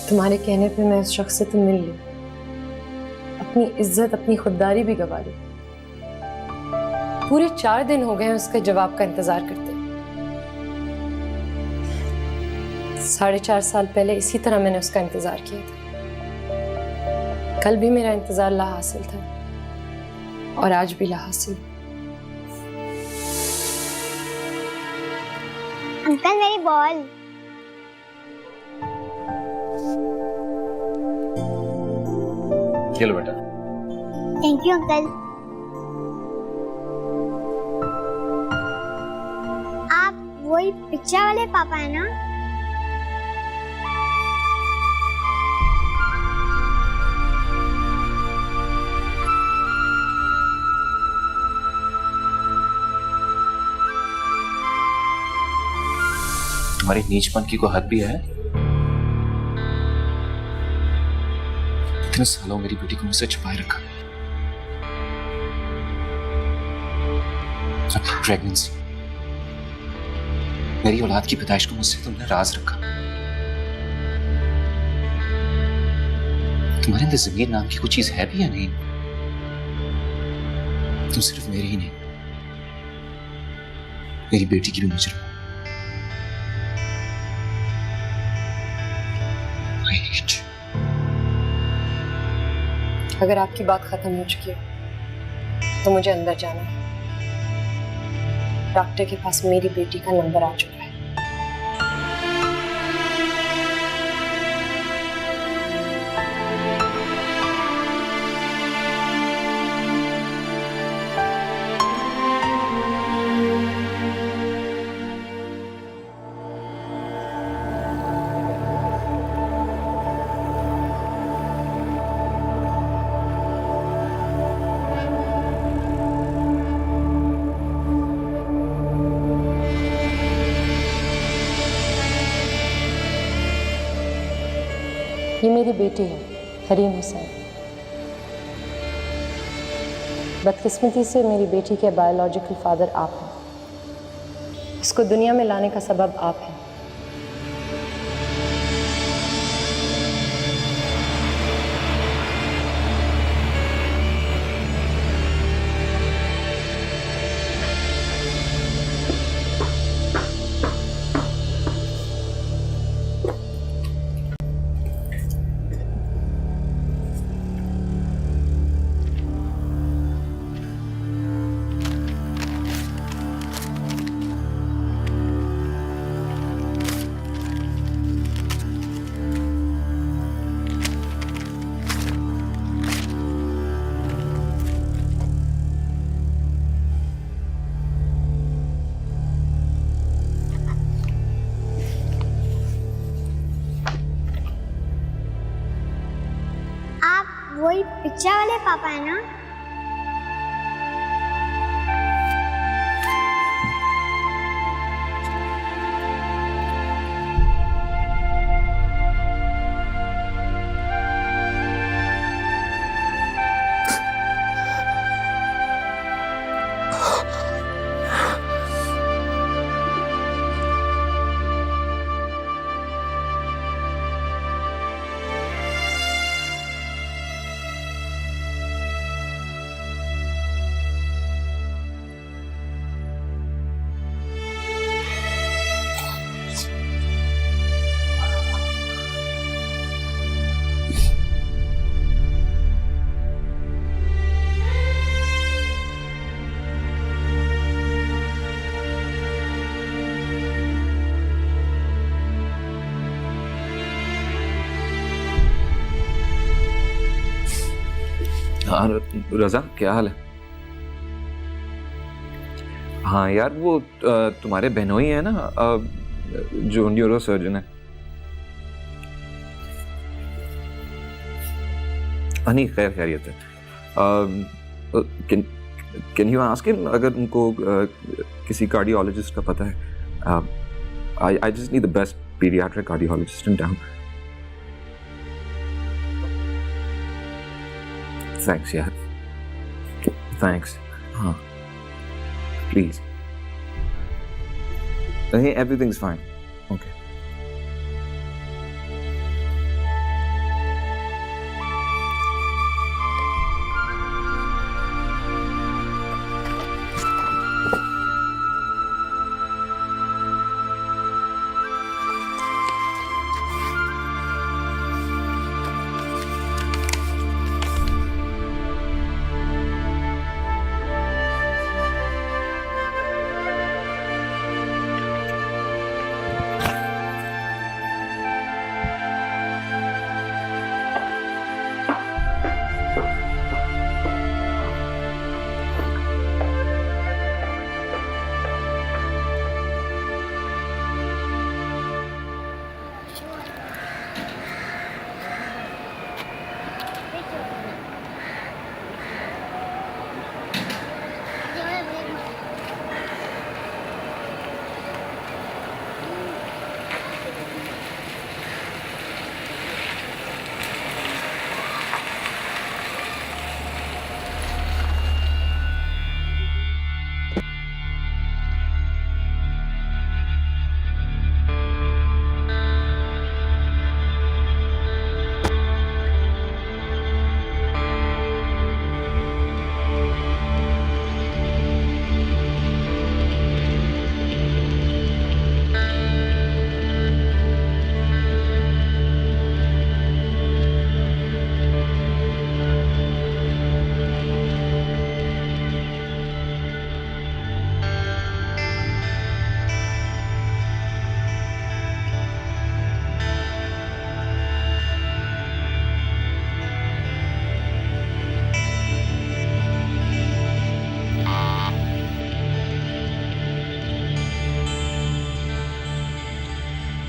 तुम्हारे कहने पे मैं उस शख्स से तो मिल ली, अपनी इज्जत अपनी खुददारी भी गवा ली। पूरे 4 दिन हो गए उसके जवाब का इंतजार करते। 4.5 साल पहले इसी तरह मैंने उसका इंतजार किया था। कल भी मेरा इंतजार लाहासिल था और आज भी लाहासिल। अंकल मेरी बॉल। ये लो बेटा। Thank you uncle. आप वही पिक्चर वाले पापा है ना? तुम्हारी नीचपन की कोई हद भी है? इतने सालों मेरी बेटी को मुझसे छुपाए रखा। प्रेगनेंसी, मेरी औलाद की पैदाइश को मुझसे तुमने राज रखा। तुम्हारे अंदर ज़मीर नाम की कोई चीज है भी या नहीं? तुम सिर्फ मेरी ही नहीं, मेरी बेटी की भी मुजरिम हो। अगर आपकी बात खत्म हो चुकी है तो मुझे अंदर जाना है। डॉक्टर के पास मेरी बेटी का नंबर आ चुका है। ये मेरी बेटी है हरीम हुसैन। बदकिस्मती से मेरी बेटी के बायोलॉजिकल फादर आप हैं। उसको दुनिया में लाने का सबब आप हैं। वही पिक्चर वाले पापा है ना? हाँ रजा, क्या हाल है? हाँ यार, वो तुम्हारे बहनोई है ना जो न्यूरो सर्जन है। नहीं, खैर खैरियत है। कैन यू आस्क हिम अगर उनको किसी कार्डियोलॉजिस्ट का पता है? I just need the best paediatric cardiologist in town. Thanks यार, थैंक्स। हाँ प्लीज। नहीं, एवरीथिंग्स फाइन। ओके।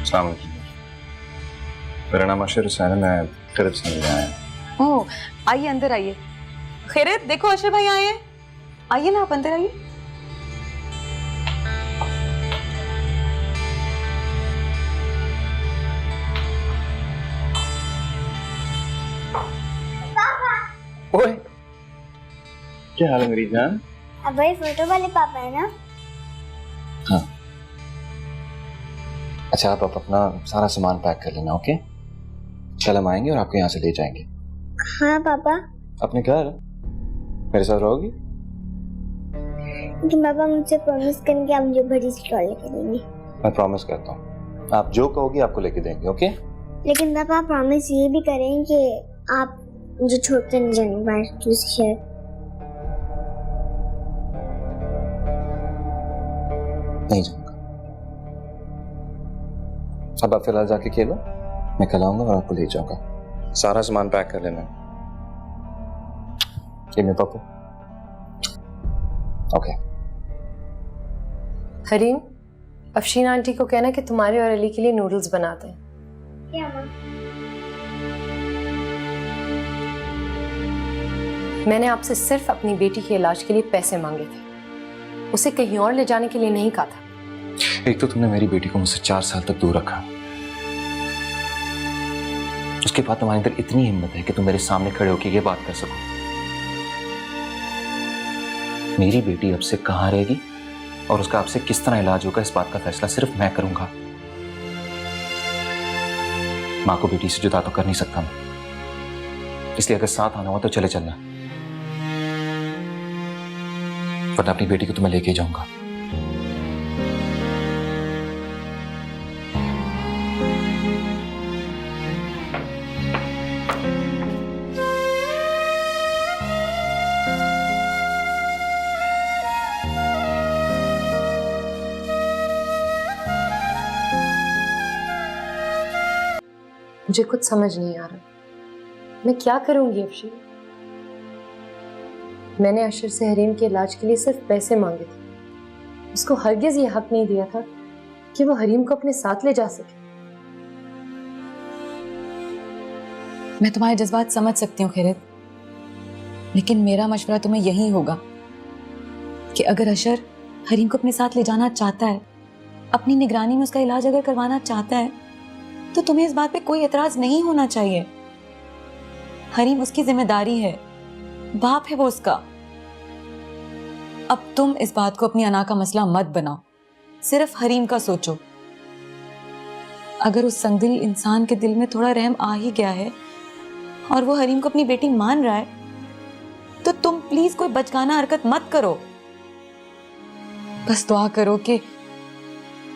अस्सलाम वालेकुम। मेरा नाम अशर हुसैन है, मैं खैरत से मिलने आया हूँ। ओह, आइए अंदर आइए। खैरत, देखो अशर भाई आए हैं। आइए ना, आप अंदर आइए। ओए, क्या हाल है मेरी जान? अब वही फोटो वाले पापा है ना? हाँ। अच्छा, आप अपना सारा सामान पैक कर लेना, ओके? कल हम आएंगे और आपको यहाँ से ले जाएंगे। हाँ पापा। अपने घर मेरे साथ रहोगी? लेकिन पापा मुझसे प्रॉमिस करेंगे आप मुझे बड़ी स्टॉल लेके देंगे। मैं प्रॉमिस करता हूँ, आप जो कहोगी आपको लेके देंगे, ओके? लेकिन पापा प्रॉमिस ये भी करें कि आप मुझे छोड़ते नहीं जाएंगे बाहर दूसरी शहर। नहीं जाऊंगा। अब आप फिलहाल जाके खेलो, मैं कल आऊंगा और आपको ले जाऊंगा। सारा सामान पैक कर लेना। ये मेरे पापा। ओके। हरीम, अफशीन आंटी को कहना कि तुम्हारे और अली के लिए नूडल्स बनाते हैं। क्या माँ? मैंने आपसे सिर्फ अपनी बेटी के इलाज के लिए पैसे मांगे थे, उसे कहीं और ले जाने के लिए नहीं कहा था। एक तो तुमने मेरी बेटी को मुझसे 4 साल तक दूर रखा, उसके बाद तुम्हारे अंदर इतनी हिम्मत है कि तुम मेरे सामने खड़े होकर ये बात कर सको। मेरी बेटी अब से कहाँ रहेगी और उसका आपसे किस तरह इलाज होगा, इस बात का फैसला सिर्फ मैं करूंगा। माँ को बेटी से जुदा तो कर नहीं सकता मैं, इसलिए अगर साथ आना हो तो चले चलना, वरना अपनी बेटी को तो मैं लेके जाऊंगा। मुझे कुछ समझ नहीं आ रहा, मैं क्या करूंगी अफशीन। मैंने अशर से हरीम के इलाज के लिए सिर्फ पैसे मांगे थे, उसको हरगिज ये हक नहीं दिया था कि वो हरीम को अपने साथ ले जा सके। मैं तुम्हारे जज्बात समझ सकती हूँ खैरत, लेकिन मेरा मशवरा तुम्हें यही होगा कि अगर अशर हरीम को अपने साथ ले जाना चाहता है, अपनी निगरानी में उसका इलाज अगर करवाना चाहता है, तो तुम्हें इस बात पे कोई एतराज नहीं होना चाहिए। हरीम उसकी जिम्मेदारी है, बाप है वो उसका। अब तुम इस बात को अपनी अना का मसला मत बनाओ, सिर्फ हरीम का सोचो। अगर उस संगदिल इंसान के दिल में थोड़ा रहम आ ही गया है और वो हरीम को अपनी बेटी मान रहा है, तो तुम प्लीज कोई बचकाना हरकत मत करो। बस दुआ करो कि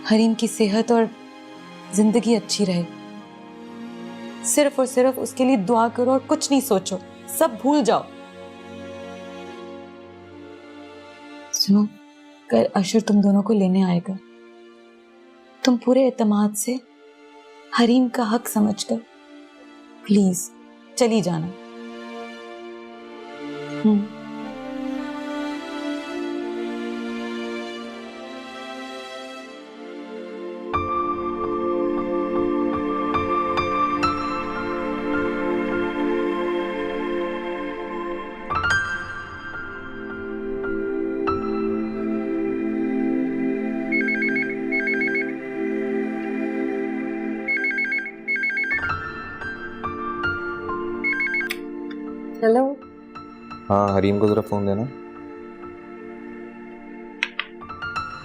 हरीम की सेहत और जिंदगी अच्छी रहे। सिर्फ और सिर्फ उसके लिए दुआ करो और कुछ नहीं सोचो, सब भूल जाओ। सुनो, कल अशर तुम दोनों को लेने आएगा, तुम पूरे एतमाद से हरीम का हक समझकर प्लीज चली जाना। हेलो। हाँ, हरीम को जरा फोन देना।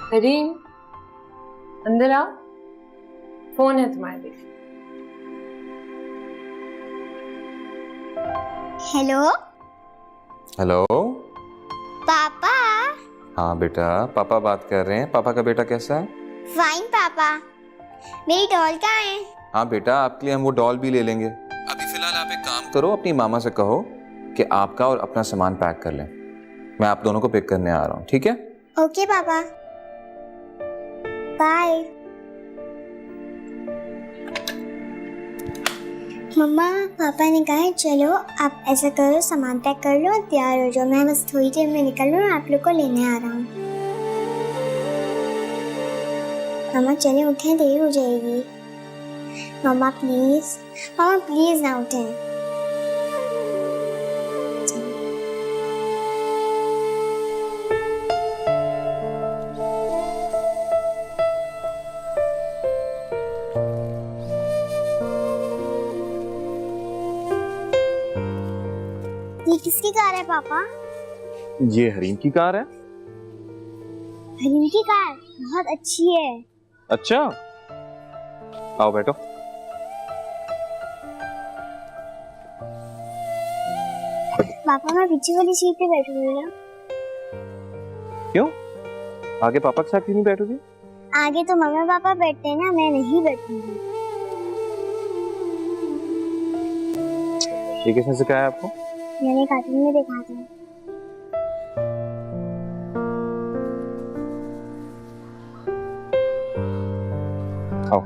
हरीम, अंदर आओ, फोन है तुम्हारे लिए। Hello hello. पापा। हाँ बेटा, पापा बात कर रहे हैं। पापा का बेटा कैसा है? फाइन पापा। मेरी डॉल कहाँ है? हाँ बेटा, आपके लिए हम वो डॉल भी ले लेंगे। अभी फिलहाल आप एक काम करो, अपनी मामा से कहो कि आपका और अपना सामान पैक कर लें। मैं आप दोनों को पिक करने आ रहा हूँ, ठीक है? ओके पापा, बाय। मम्मा, पापा ने कहा है चलो आप ऐसा करो, सामान पैक कर लो, तैयार हो जाओ। मैं बस थोड़ी देर में निकल रहा हूँ, आप लोग को लेने आ रहा हूँ। मम्मा चले, उठे, देर हो जाएगी। मम्मा प्लीज ना उठें। ये किसकी कार है पापा? ये हरीम की कार है। हरीम की कार बहुत अच्छी है। अच्छा, आओ बैठो। पापा मैं पीछे वाली सीट पे बैठूंगी ना? क्यों? आगे पापा के साथ क्यों नहीं बैठोगी? आगे तो मम्मी पापा बैठते हैं ना, मैं नहीं बैठूंगी। ये किसने सिखाया आपको? मैंने कार्टून में देखा था। आओ।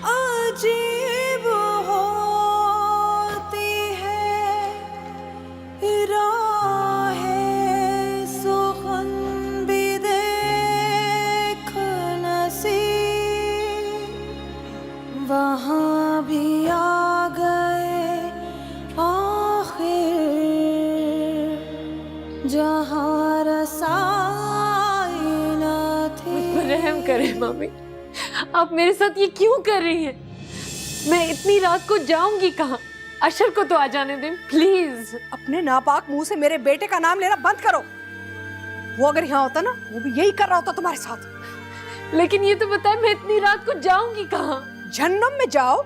अजीब होती है राहें सुखन भी देख नसीब, वहाँ भी आ गए आखिर जहाँ रसाई न थी। रहम करें मम्मी, आप मेरे साथ ये क्यों कर रही हैं? मैं इतनी रात को जाऊंगी कहाँ? अशर को तो आ जाने दें प्लीज। अपने नापाक मुंह से मेरे बेटे का नाम लेना बंद करो। वो अगर यहाँ होता ना, वो भी यही कर रहा होता तुम्हारे साथ। लेकिन ये तो बताए मैं इतनी रात को जाऊंगी कहाँ? जहन्नुम में जाओ।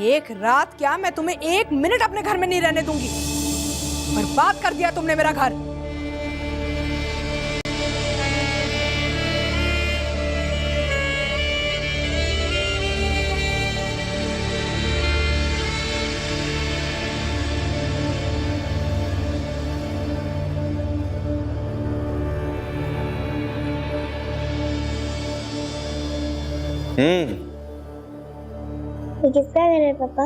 एक रात क्या, मैं तुम्हें 1 मिनट अपने घर में नहीं रहने दूंगी। बर्बाद कर दिया तुमने मेरा घर। ये किसका घर है पापा?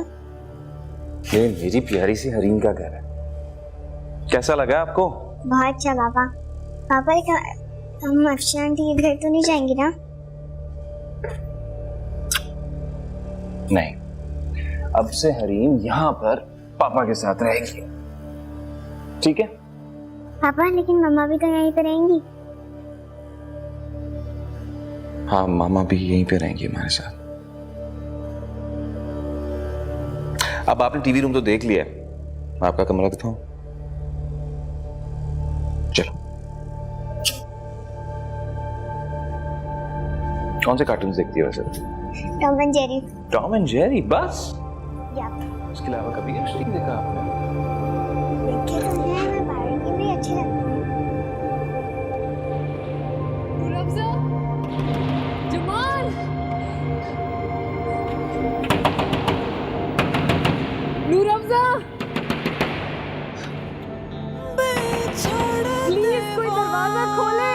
ये मेरी प्यारी सी हरीम का घर है। कैसा लगा आपको? बहुत अच्छा पापा। पापा हम अफशान आंटी के घर तो नहीं जाएंगे ना? नहीं, अब से हरीम यहाँ पर पापा के साथ रहेगी, ठीक है? पापा लेकिन मम्मा भी तो यहीं पे रहेंगी। हाँ, मामा भी यहीं पे रहेंगी हमारे साथ। अब आपने टीवी रूम तो देख लिया है, मैं आपका कमरा दिखाऊं? चलो। कौन से कार्टून देखती है वैसे? Tom and Jerry. Tom and Jerry बस? या उसके अलावा कभी इंटरेस्टिंग देखा आपने? देखे तो हैं, मैं बाहर की भी अच्छे लगते हैं। जमाल, नूर अफ़ज़ा, प्लीज कोई दरवाजा खोले।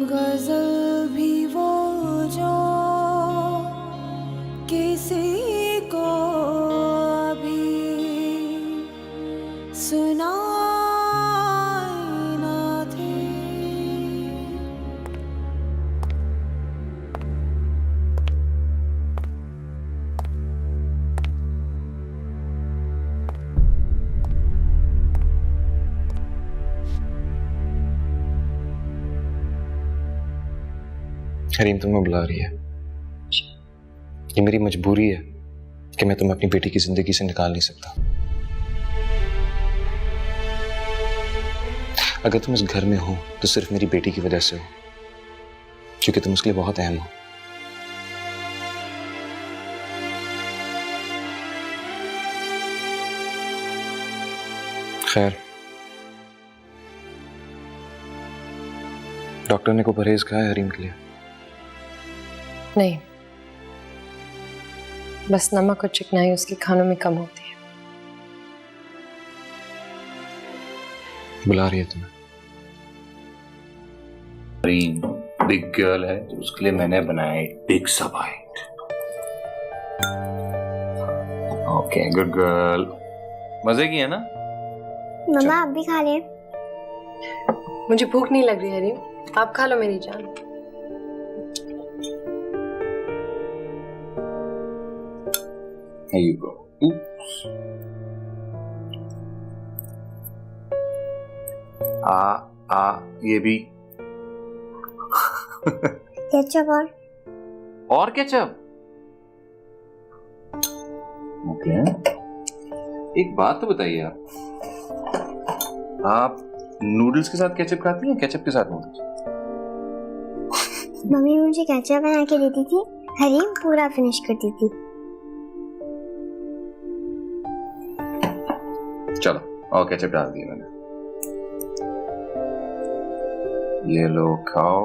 गजल भी वो जो किसी को हरीम तुम्हें बुला रही है। ये मेरी मजबूरी है कि मैं तुम्हें अपनी बेटी की जिंदगी से निकाल नहीं सकता। अगर तुम इस घर में हो तो सिर्फ मेरी बेटी की वजह से हो, क्योंकि तुम उसके लिए बहुत अहम हो। खैर, डॉक्टर ने को परहेज कहा है हरीम के लिए? नहीं, बस नमक और चिकनाई उसके खानों में कम होती है। बुला रही है तुम्हें। हरीम बिग गर्ल है तो उसके लिए मैंने बनाया एक बिग सा बाइट। ओके गुड गर्ल, मजे की है ना? मम्मा आप भी खा लें। मुझे भूख नहीं लग रही हरीम, आप खा लो मेरी जान। Here you go. Oops. ये भी केचप और केचप। ओके, एक बात तो बताइए, आप नूडल्स के साथ केचप खाती हैं, केचप के साथ नूडल्स? मम्मी मुझे केचप बना के देती थी, हरीम पूरा फिनिश करती थी। चलो और केचप डाल दिए मैंने। ये लो खाओ।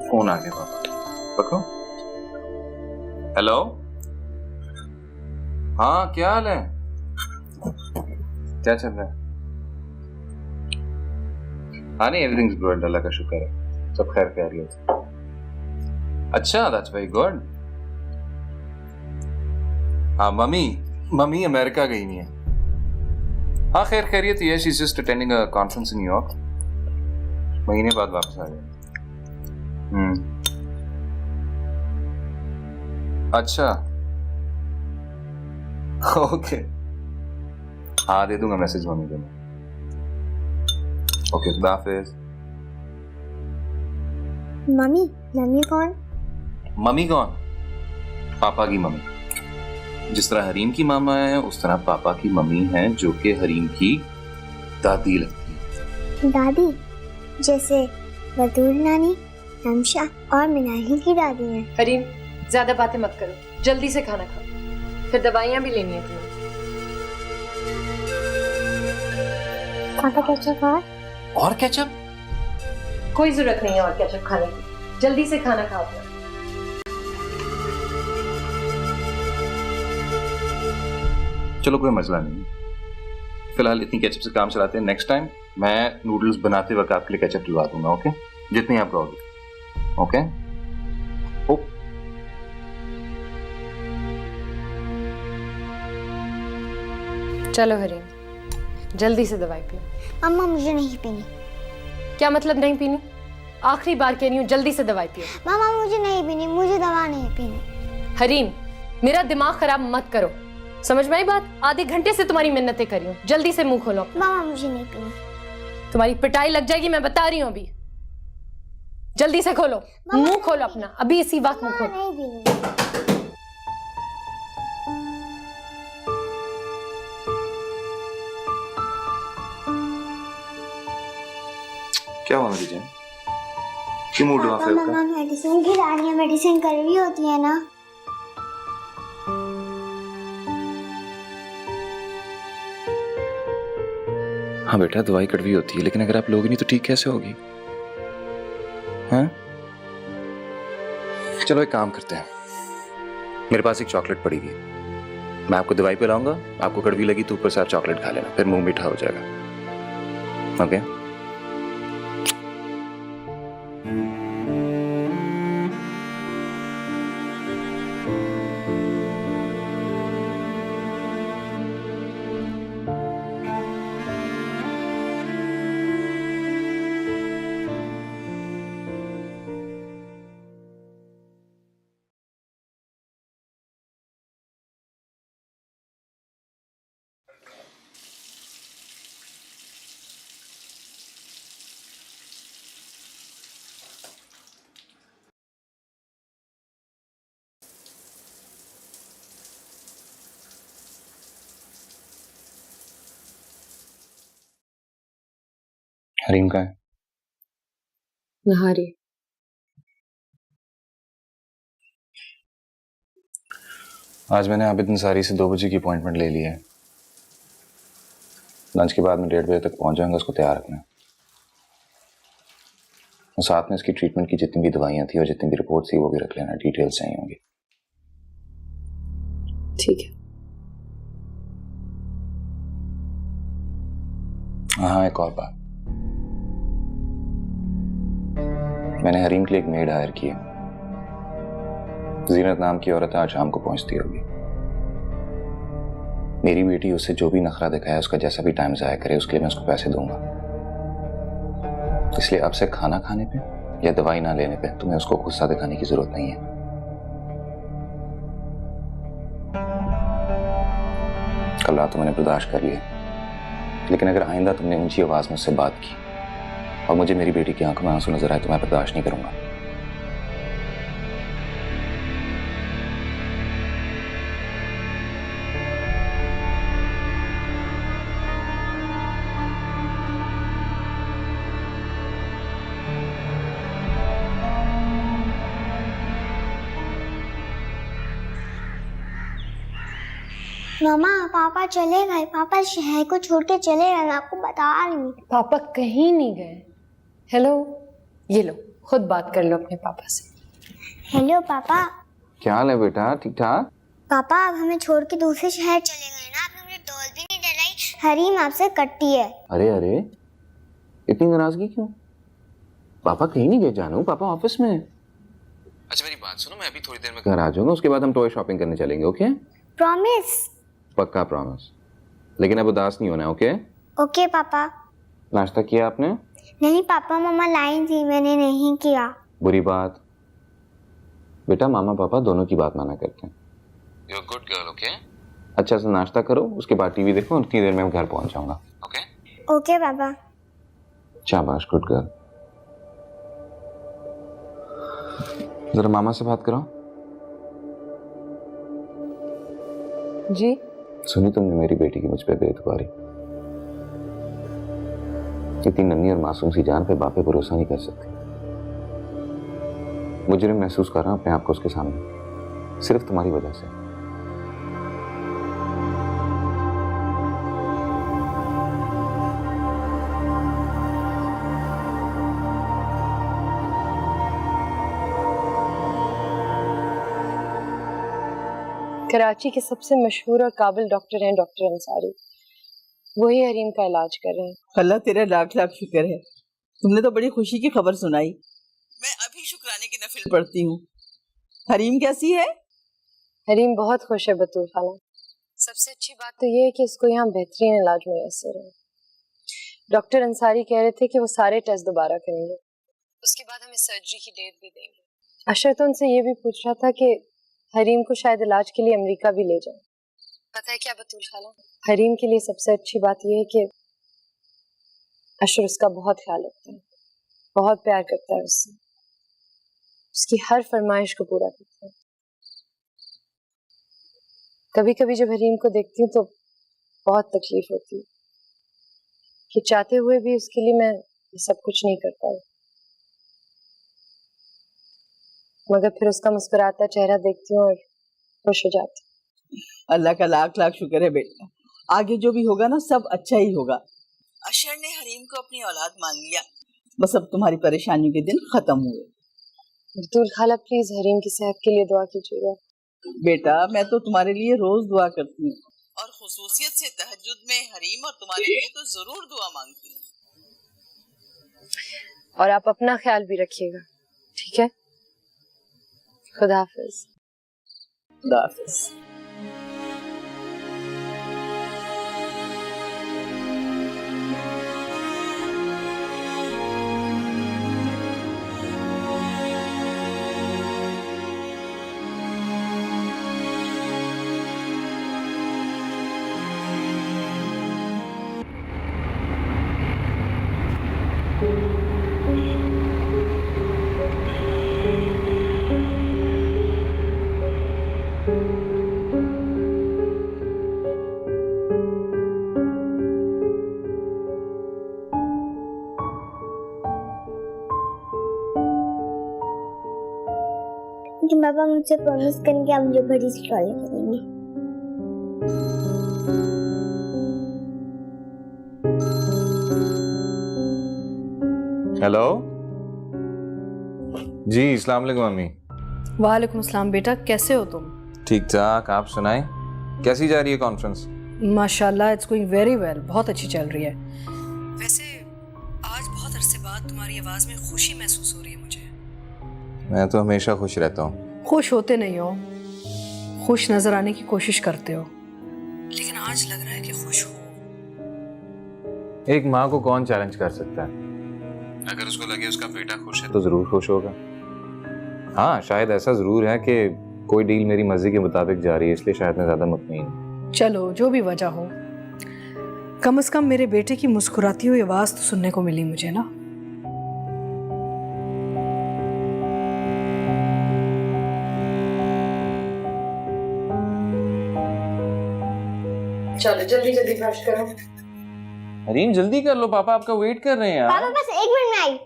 फोन आ गया पापा, पकड़ो। हेलो, हाँ क्या हाल है? क्या चल रहा है? हाँ नहीं, एवरीथिंग्स गुड, अल्लाह का शुक्र है, सब खैर खैरियत। अच्छा, दैट्स वेरी गुड। हाँ मम्मी अमेरिका गई नहीं है। हाँ खैर खैरियत ही है, she is just attending a conference in New York, महीने बाद वापस आ गए। अच्छा ओके, हाँ दे दूंगा मैसेज मम्मी को। ओके खुदा हाफिज। मम्मी कौन? मम्मी कौन? पापा की मम्मी। जिस तरह हरीम की मामा है उस तरह पापा की मम्मी है, जो कि हरीम की दादी लगती है। दादी? जैसे बतूल नानी, हमशा और मिनाही की दादी है। हरीम ज्यादा बातें मत करो, जल्दी से खाना खाओ, फिर दवाइयां भी लेनी है तुम्हें। पापा केचप और केचप? कोई जरूरत नहीं है और केचप खाने की, जल्दी से खाना खाओ अपना। चलो कोई मसला नहीं, फिलहाल इतनी केचप से काम चलाते हैं। नेक्स्ट टाइम मैं नूडल्स बनाते वक्त आपके लिए केचप डलवा दूंगा, ओके? जितनी आप कहोगे, ओके? ओ चलो हरीम, जल्दी से दवाई पियो। अम्मा मुझे नहीं पीनी। क्या मतलब नहीं पीनी? आखिरी बार कह रही हूँ, जल्दी से दवाई पियो। मामा मुझे नहीं पीनी, मुझे दवा नहीं पीनी। हरीम मेरा दिमाग खराब मत करो, समझ में आई बात? आधे घंटे से तुम्हारी मिन्नतें कर रही हूँ, जल्दी से मुंह खोलो। मामा मुझे नहीं पीनी। तुम्हारी पिटाई लग जाएगी, मैं बता रही हूँ अभी। जल्दी से खोलो, मुंह खोलो अपना, अभी इसी वक्त मुंह खोलो। नहीं पीनी। क्या हुआ मेरी जान? क्यों मूड ऑफ है आपका? मामा मेडिसिन की रानियां मेडिसिन कड़वी होती है ना। हाँ बेटा, दवाई कड़वी होती है, लेकिन अगर आप लोगे नहीं तो ठीक कैसे होगी? हाँ चलो एक काम करते हैं, मेरे पास एक चॉकलेट पड़ी हुई है, मैं आपको दवाई पिलाऊंगा, आपको कड़वी लगी तो ऊपर से आप चॉकलेट खा लेना, फिर मुंह मीठा हो जाएगा। ओके? हरीम का है? नहारी। आज मैंने आबिद अंसारी से 2 बजे की अपॉइंटमेंट ले ली है। लंच के बाद मैं 1:30 बजे तक पहुंच जाऊंगा, उसको तैयार रखना। और साथ में इसकी ट्रीटमेंट की जितनी भी दवाइयां थी और जितनी भी रिपोर्ट थी वो भी रख लेना, डिटेल्स चाहिए होंगी। ठीक है। हाँ, एक और बात, मैंने हरीम के लिए एक मेड हायर की है। जीनत नाम की औरत आज शाम को पहुंचती होगी। मेरी बेटी उससे जो भी नखरा दिखाया, उसका जैसा भी टाइम जाया करे, उसके लिए मैं उसको पैसे दूंगा। इसलिए अब से खाना खाने पे या दवाई ना लेने पे तुम्हें उसको गुस्सा दिखाने की जरूरत नहीं है। कल रात तो मैंने बर्दाश्त कर लिया, लेकिन अगर आइंदा तुमने ऊंची आवाज में उससे बात की और मुझे मेरी बेटी की आंखों में आंसू नजर आए तो मैं बर्दाश्त नहीं करूंगा। मामा पापा चले गए, पापा शहर को छोड़ के चले गए, मैं आपको बता रही हूँ। पापा कहीं नहीं गए। हेलो, ये लो, खुद बात कर लो अपने पापा से। हेलो पापा। क्या हाल है बेटा, ठीक ठाक? पापा अब हमें छोड़ के दूसरे शहर चले गए ना, आपने मुझे डॉल भी नहीं डलाई, हरीम आपसे कट्टी है। अरे अरे, इतनी नाराजगी क्यों? पापा कहीं नहीं गए जानू, पापा ऑफिस में। अच्छा मेरी बात सुनो, मैं अभी थोड़ी देर में घर आ जाऊंगा, उसके बाद हम टॉय शॉपिंग करने चलेंगे। ओके? प्रॉमिस? पक्का प्रॉमिस, लेकिन अब उदास नहीं होना। ओके? ओके पापा। नाश्ता किया आपने? नहीं पापा, मम्मा लाई थी, मैंने नहीं किया। बुरी बात बेटा, मामा पापा दोनों की बात माना करते हैं। You are good girl. Okay? अच्छा से नाश्ता करो, उसके बाद टीवी देखो और उतनी देर में मैं घर पहुंच जाऊंगा। ओके? ओके पापा। शाबाश, गुड गर्ल। जरा मामा से बात करो। जी? सुनी तुमने मेरी बेटी की मुझ पे बेइतबारी? इतनी नन्ही और मासूम सी जान पे बाप पे भरोसा नहीं कर सकती। मुजरिम महसूस कर रहा हूं अपने आप को उसके सामने, सिर्फ तुम्हारी वजह से। कराची के सबसे मशहूर और काबिल डॉक्टर हैं डॉक्टर अंसारी। वही हरीम का इलाज कर रहे हैं। अल्लाह तेरा लाख लाख शुक्र है, तुमने तो बड़ी खुशी की खबर सुनाई। मैं अभी शुक्राने की नफिल पढ़ती हूँ। हरीम कैसी है? हरीम बहुत खुश है बतूल खाला। सबसे अच्छी बात तो ये है कि उसको यहाँ बेहतरीन इलाज मुयस्सर है। डॉक्टर अंसारी कह रहे थे कि वो सारे टेस्ट दोबारा करेंगे, उसके बाद हमें सर्जरी की डेट भी देंगे। अशर तो उनसे ये भी पूछ रहा था कि हरीम को शायद इलाज के लिए अमेरिका भी ले जाए। पता है क्या बतूल खाला, हरीम के लिए सबसे अच्छी बात यह है कि अशर उसका बहुत ख्याल रखता है, बहुत प्यार करता है उससे, उसकी हर फरमाइश को पूरा करता है। कभी कभी जब हरीम को देखती हूँ तो बहुत तकलीफ होती है कि चाहते हुए भी उसके लिए मैं सब कुछ नहीं कर पाई, मगर फिर उसका मुस्कुराता चेहरा देखती हूँ और खुश हो जाती। अल्लाह का लाख लाख शुक्र है बेटा, आगे जो भी होगा ना सब अच्छा ही होगा। अशर ने हरीम को अपनी औलाद मान लिया, बस अब तुम्हारी परेशानियों के दिन खत्म हुए। बतूल खाला प्लीज हरीम की सेहत के लिए दुआ कीजिएगा। बेटा मैं तो तुम्हारे लिए रोज दुआ करती हूँ, और खुसूसियत से तहज्जुद में हरीम और तुम्हारे लिए तो जरूर दुआ मांगती हूँ। और आप अपना ख्याल भी रखिएगा, ठीक है? खुदा हाफिज। खुदा हाफिज। पापा मुझसे प्रॉमिस करेंगे आप मुझे बड़ी सी ट्रॉली करेंगे। हेलो जी, अस्सलाम वालेकुम मम्मी। वालेकुम अस्सलाम बेटा, कैसे हो तुम? ठीक ठाक, आप सुनाएं, कैसी जा रही है कॉन्फ्रेंस? माशाल्लाह, इट्स गोइंग वेरी वेल, बहुत अच्छी चल रही है। वैसे आज बहुत अरसे बाद तुम्हारी आवाज़ में खुशी महसूस हो रही है मुझे। मैं तो हमेशा खुश रहता हूँ। खुश होते नहीं हो, खुश नजर आने की कोशिश करते हो, लेकिन आज लग रहा है कि खुश हो। एक माँ को कौन चैलेंज कर सकता है? अगर उसको लगे उसका बेटा खुश है तो जरूर खुश होगा। हाँ, शायद ऐसा जरूर है कि कोई डील मेरी मर्जी के मुताबिक जा रही है, इसलिए शायद मैं ज्यादा मुतमईन हूँ। चलो, जो भी वजह हो, कम से कम मेरे बेटे की मुस्कुराती हुई आवाज तो सुनने को मिली मुझे ना। चलो जल्दी जल्दी ब्रश करो। हरीम जल्दी कर लो, पापा आपका वेट कर रहे हैं यार। पापा बस 1 मिनट में आई।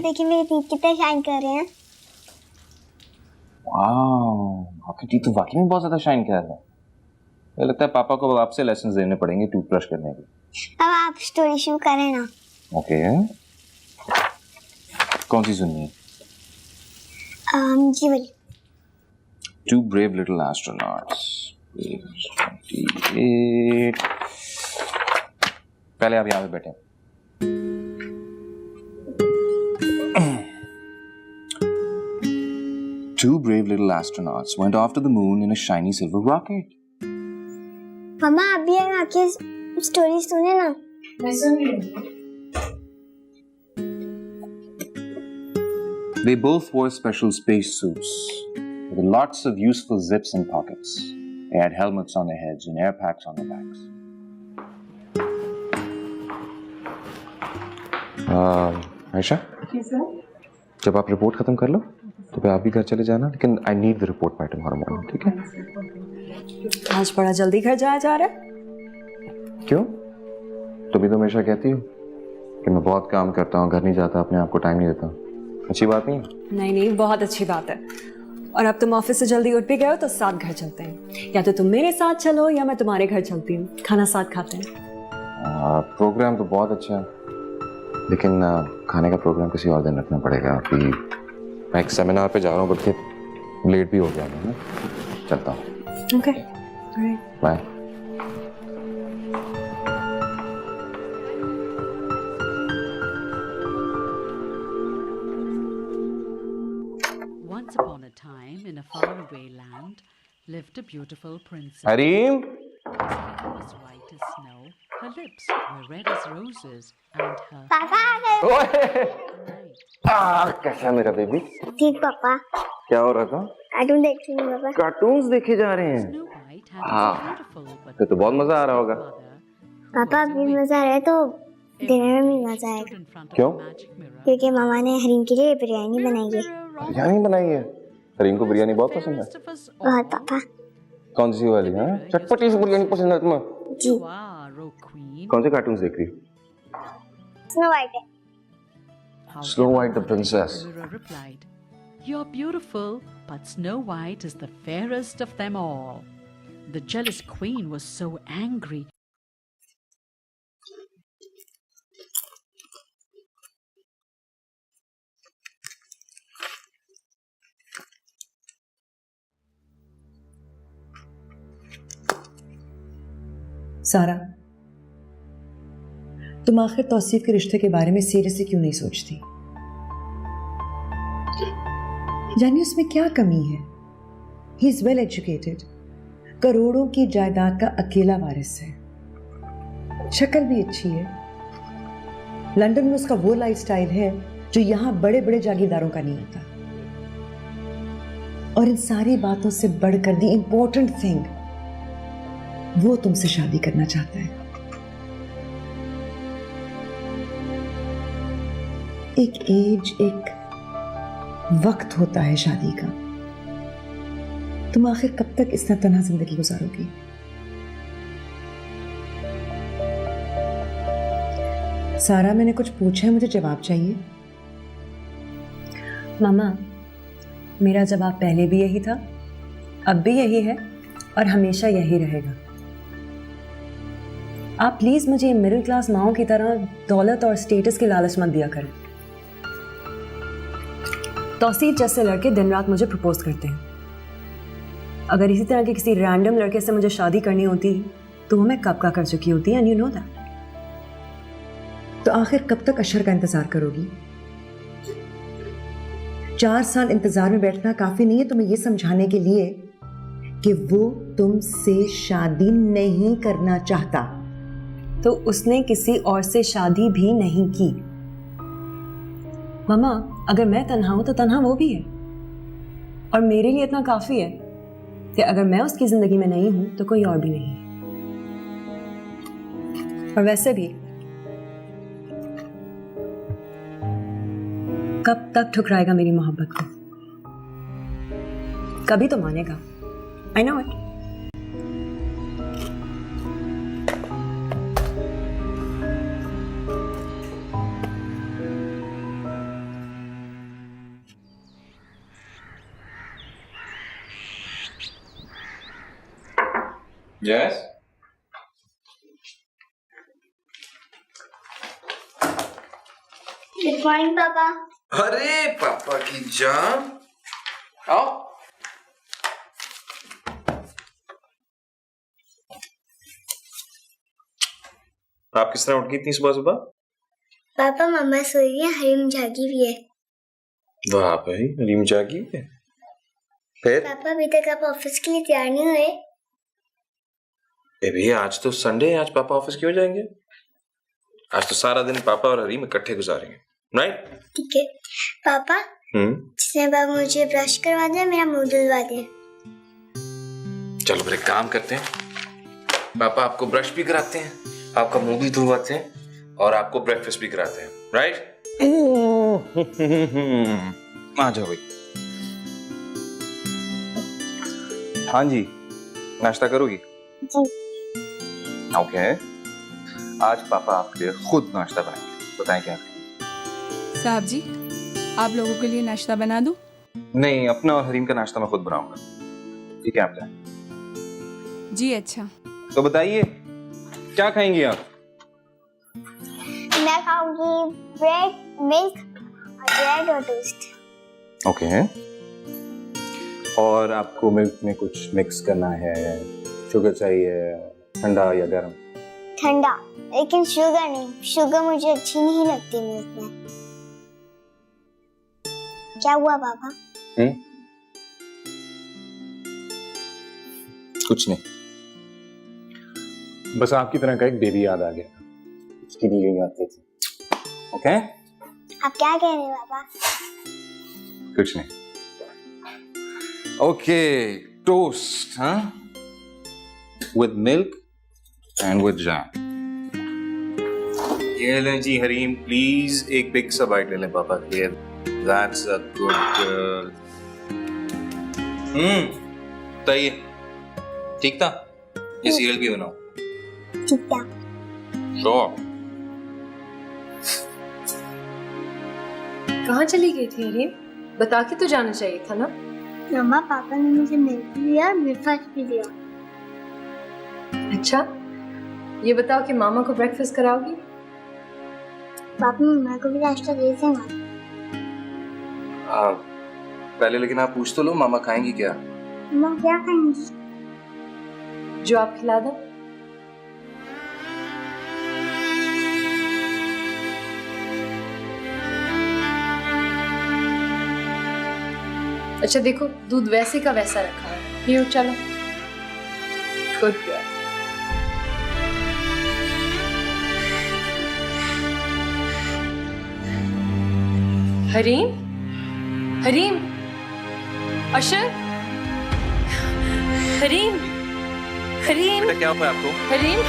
देखिए मेरे टीथ कितने शाइन कर रहे हैं। वाह, आपकी टीथ तो वाकई में बहुत ज्यादा शाइन कर रहा है। मुझे लगता है पापा को आपसे लेसन देने पड़ेंगे टूथब्रश करने के। अब आप स्टोरी शुरू करें ना। ओके, कौन सी सुननी है? जी वाली। Two brave little astronauts. Page 28. पहले आप यहाँ पे बैठे। Two brave little astronauts went off to the moon in a shiny silver rocket. मम्मा आप भी आके स्टोरी सुने ना। मैं सुन रही हूँ। They both wore special space suits with lots of useful zips and pockets. They had helmets on their heads and air packs on their backs. Ayesha, जब आप रिपोर्ट खत्म कर लो तो फिर आप भी घर चले जाना, लेकिन I need the report by tomorrow morning, ठीक है? आज बड़ा जल्दी घर जाया जा रहा है। क्यों? तुम भी तो हमेशा कहती हो कि मैं बहुत काम करता हूँ, घर नहीं जाता, अपने आप को टाइम नहीं देता। अच्छी बात नहीं है? नहीं, बहुत अच्छी बात है। और अब तुम ऑफिस से जल्दी उठ भी गए हो तो साथ घर चलते हैं, या तो तुम मेरे साथ चलो या मैं तुम्हारे घर चलती हूँ, खाना साथ खाते हैं। प्रोग्राम तो बहुत अच्छा है, लेकिन खाने का प्रोग्राम किसी और दिन रखना पड़ेगा। अभी मैं एक सेमिनार पे जा रहा हूँ, बल्कि लेट भी हो गया मैं, चलता हूँ। Okay, bye. Once upon a time, in a faraway land, lived a beautiful princess. Hareem, Her skin was white as snow, her lips were red as roses, and her पापा आ गए। light. कैसा मेरा बेबी? ठीक पापा। क्या हो रहा था? कार्टून देख रही हूँ पापा। कार्टून्स देखे जा रहे हैं। Snow White had a beautiful but तो बहुत मजा आ रहा होगा। mother पापा अभी मजा आ रहा है तो डिनर में भी मजा आएगा, stood in front of क्यों? a magic mirror. क्योंकि मामा ने हरीम के लिए बिरयानी बनाई है। बिरयानी बनाई है? हरीम को बिरयानी बहुत पसंद है। Rest of us बहुत पापा। कौन सी वाली? हाँ, चटपटी सी बिरयानी पसंद है तुम्हें? जी। you are, O queen. कौन से कार्टून्स देख रही हो? स्नो वाइट है। Snow White the Princess. The mirror replied, "You're beautiful, but Snow White is the fairest of them all." The jealous queen was so angry. सारा, तुम आखिर तौसीफ के रिश्ते के बारे में सीरियसली क्यों नहीं सोचती? जानिए उसमें क्या कमी है? ही इज वेल एजुकेटेड, करोड़ों की जायदाद का अकेला वारिस है, शक्ल भी अच्छी है, लंदन में उसका वो लाइफस्टाइल है जो यहां बड़े बड़े जागीरदारों का नहीं होता। और इन सारी बातों से बढ़कर दी इंपॉर्टेंट थिंग, वो तुमसे शादी करना चाहता है। एक एज, एक वक्त होता है शादी का। तुम आखिर कब तक इस तरह तन्हा जिंदगी गुजारोगी? सारा, मैंने कुछ पूछा है, मुझे जवाब चाहिए। मामा, मेरा जवाब पहले भी यही था, अब भी यही है और हमेशा यही रहेगा। आप प्लीज मुझे मिडिल क्लास माओ की तरह दौलत और स्टेटस की लालच मत दिया करें। तौसीफ जैसे लड़के दिन रात मुझे प्रपोज करते हैं। अगर इसी तरह के किसी रैंडम लड़के से मुझे शादी करनी होती तो वो मैं कब का कर चुकी होती, एंड यू नो दैट। तो आखिर कब तक अशर का इंतजार करोगी? 4 साल इंतजार में बैठना काफी नहीं है तुम्हें ये समझाने के लिए कि वो तुमसे शादी नहीं करना चाहता? तो उसने किसी और से शादी भी नहीं की। मामा, अगर मैं तन्हा हूं तो तन्हा वो भी है, और मेरे लिए इतना काफी है कि अगर मैं उसकी जिंदगी में नहीं हूं तो कोई और भी नहीं है। और वैसे भी कब तक ठुकराएगा मेरी मोहब्बत को? कभी तो मानेगा। I know it. Yes? Good morning पापा। अरे पापा की जान, आओ। आप किस तरह उठ गई इतनी सुबह सुबह? पापा मम्मा सोई है, हरीम जागी भी है। वाह भाई, हरीम जागी है। फिर पापा अभी तक आप ऑफिस के लिए तैयार नहीं हुए? भैया आज तो संडे है, आज पापा ऑफिस क्यों जाएंगे? आज तो सारा दिन पापा और हरीम इकट्ठे गुजारेंगे, राइट? ठीक है पापा। जिसने बाबा मुझे ब्रश करवा दे, मेरा मुंह धुलवा दे। चलो फिर एक काम करते हैं, पापा आपको ब्रश भी कराते हैं, आपका मुंह भी धुलवाते हैं और आपको ब्रेकफास्ट भी कराते हैं, राइट? आ जाओ भाई। हाँ जी, नाश्ता करोगी? जी। ओके, आज पापा आपके लिए खुद नाश्ता बनाएंगे, बताएं क्या करें? साहब जी, आप लोगों के लिए नाश्ता बना दूं? नहीं, अपना और हरीम का नाश्ता मैं खुद बनाऊंगा। ठीक है, आप जाएं। जी अच्छा। तो बताइए क्या खाएंगी आप? मैं खाऊंगी ब्रेड, मिल्क और ब्रेड और टोस्ट। ओके। और आपको मिल्क में कुछ मिक्स करना है, शुगर चाहिए, ठंडा या गर्म? ठंडा, लेकिन शुगर नहीं, शुगर मुझे अच्छी नहीं लगती मिल्क में। क्या हुआ पापा? कुछ नहीं, बस आपकी तरह का एक बेबी याद आ गया, उसकी भी यही आती थी। ओके? आप क्या कह रहे हैं पापा? कुछ नहीं। ओके, टोस्ट, हाँ? With milk and with jam. ये लें जी हरीम, प्लीज एक बिग सा बाइट ले लें पापा के लिए। That's a good girl. बताइए, ठीक था? ये सीरियल भी बनाओ। ठीक था। Sure. कहाँ चली गई थी हरीम? बता के तो जाना चाहिए था ना। मम्मा, पापा ने मुझे मिल्क भी दिया और ब्रेकफास्ट भी दिया। अच्छा, ये बताओ कि मामा को ब्रेकफास्ट कराओगी? पापा मम्मा को भी नाश्ता दे देना। पहले लेकिन आप पूछ तो लो, मामा खाएंगी क्या? मम्मा क्या खाएंगी? जो आप खिला दो। अच्छा देखो, दूध वैसे का वैसा रखा है। ये चलो, गुड गर्ल। हरीम, हरीम, अशर, हरीम, हरीम, क्या हुआ आपको? हरीम।